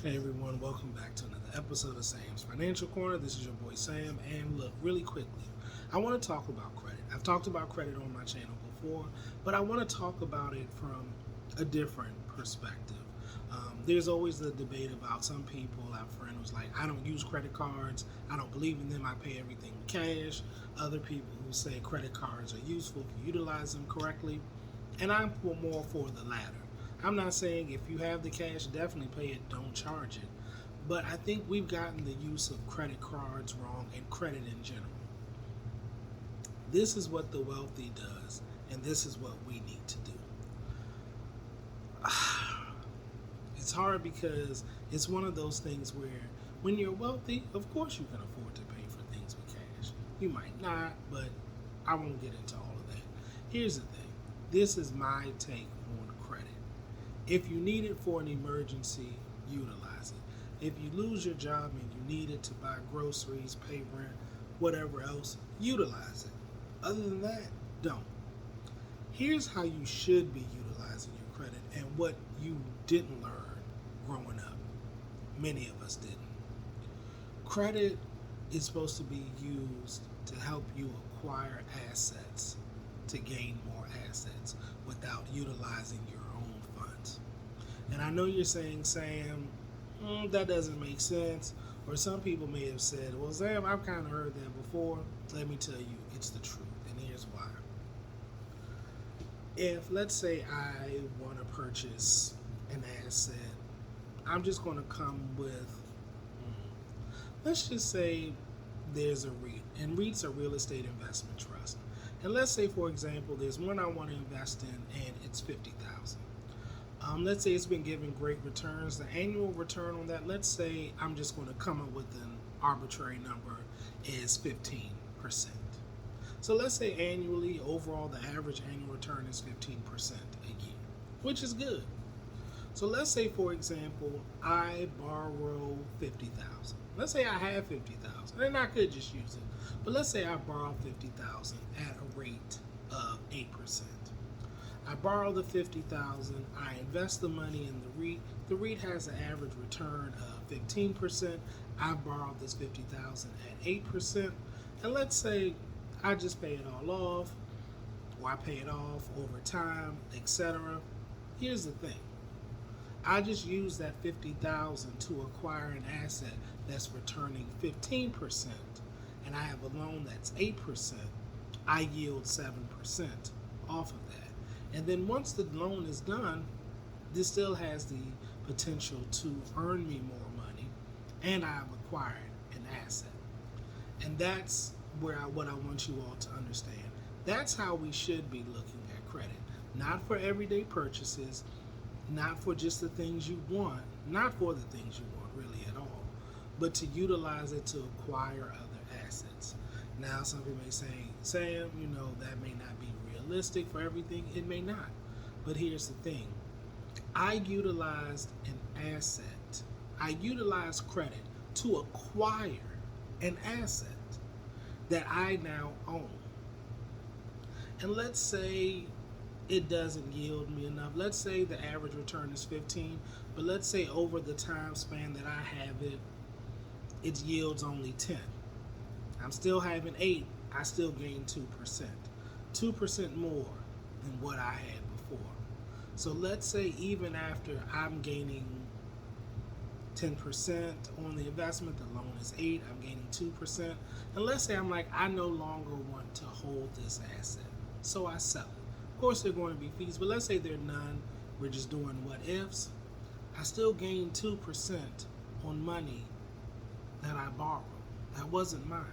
Hey everyone, welcome back to another episode of Sam's Financial Corner. This is your boy Sam, and look, really quickly, I want to talk about credit. I've talked about credit on my channel before, but I want to talk about it from a different perspective. There's always the debate about some people. I have a friend who's like, I don't use credit cards, I don't believe in them, I pay everything with cash. Other people who say credit cards are useful if you utilize them correctly, and I'm more for the latter. I'm not saying if you have the cash, definitely pay it, don't charge it. But I think we've gotten the use of credit cards wrong and credit in general. This is what the wealthy does, and this is what we need to do. It's hard because it's one of those things where when you're wealthy, of course you can afford to pay for things with cash. You might not, but I won't get into all of that. Here's the thing. This is my take on credit. If you need it for an emergency, utilize it. If you lose your job and you need it to buy groceries, pay rent, whatever else, utilize it. Other than that, don't. Here's how you should be utilizing your credit and what you didn't learn growing up. Many of us didn't. Credit is supposed to be used to help you acquire assets, to gain more assets without utilizing your own funds. And I know you're saying, Sam, that doesn't make sense. Or some people may have said, well, Sam, I've kind of heard that before. Let me tell you, it's the truth. And here's why. If, let's say, I want to purchase an asset, I'm just going to come with, let's just say there's a REIT. And REITs are real estate investment trust. And let's say, for example, there's one I want to invest in, and it's $50,000. Let's say it's been giving great returns. The annual return on that, let's say I'm just going to come up with an arbitrary number, is 15%. So let's say annually, overall, the average annual return is 15% a year, which is good. So let's say, for example, I borrow $50,000. Let's say I have $50,000, and I could just use it. But let's say I borrow $50,000 at a rate of 8%. I borrow the $50,000. I invest the money in the REIT. The REIT has an average return of 15%. I borrowed this $50,000 at 8%, and let's say I just pay it all off, or I pay it off over time, etc. Here's the thing. I just use that $50,000 to acquire an asset that's returning 15%, and I have a loan that's 8%. I yield 7% off of that. And then once the loan is done, this still has the potential to earn me more money, and I've acquired an asset. And that's what I want you all to understand. That's how we should be looking at credit. Not for everyday purchases, not for just the things you want, not for the things you want really at all, but to utilize it to acquire other assets. Now, some people may say, Sam, that may not be realistic for everything. It may not. But here's the thing. I utilized an asset. I utilized credit to acquire an asset that I now own. And let's say it doesn't yield me enough. Let's say the average return is 15, but let's say over the time span that I have it, it yields only 10. I'm still having 8, I still gain 2%. 2% more than what I had before. So let's say even after I'm gaining 10% on the investment, the loan is 8, I'm gaining 2%. And let's say I'm like, I no longer want to hold this asset, so I sell it. Of course, there are going to be fees, but let's say there are none. We're just doing what ifs. I still gain 2% on money that I borrowed. That wasn't mine.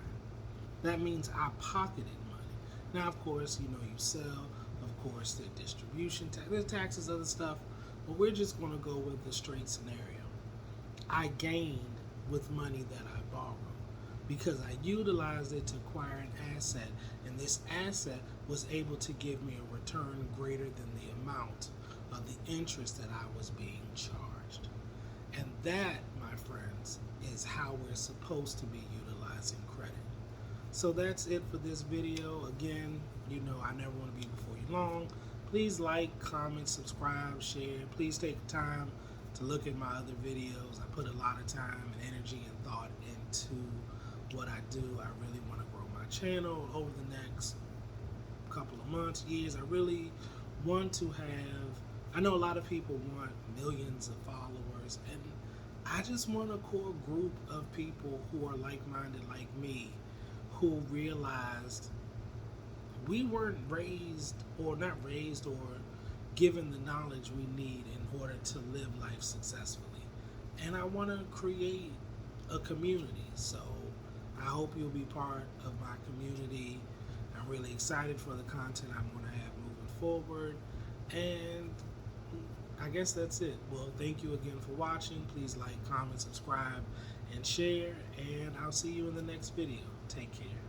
That means I pocketed money. Now, of course, you sell. Of course, the distribution tax, there's taxes, other stuff. But we're just going to go with the straight scenario. I gained with money that I borrowed because I utilized it to acquire an asset, and this asset was able to give me a return greater than the amount of the interest that I was being charged. And that, my friends, is how we're supposed to be utilizing credit. So that's it for this video. Again, I never want to be before you long. Please like, comment, subscribe, share. Please take time to look at my other videos. I put a lot of time and energy and thought into what I do. I really want to grow my channel over the next couple of months, years. I really want to have, I know a lot of people want millions of followers, and I just want a core group of people who are like-minded like me, who realized we weren't raised, or not raised, or given the knowledge we need in order to live life successfully. And I want to create a community. So I hope you'll be part of my community. I'm really excited for the content I'm going to have moving forward. And I guess that's it. Well, thank you again for watching. Please like, comment, subscribe, and share. And I'll see you in the next video. Take care.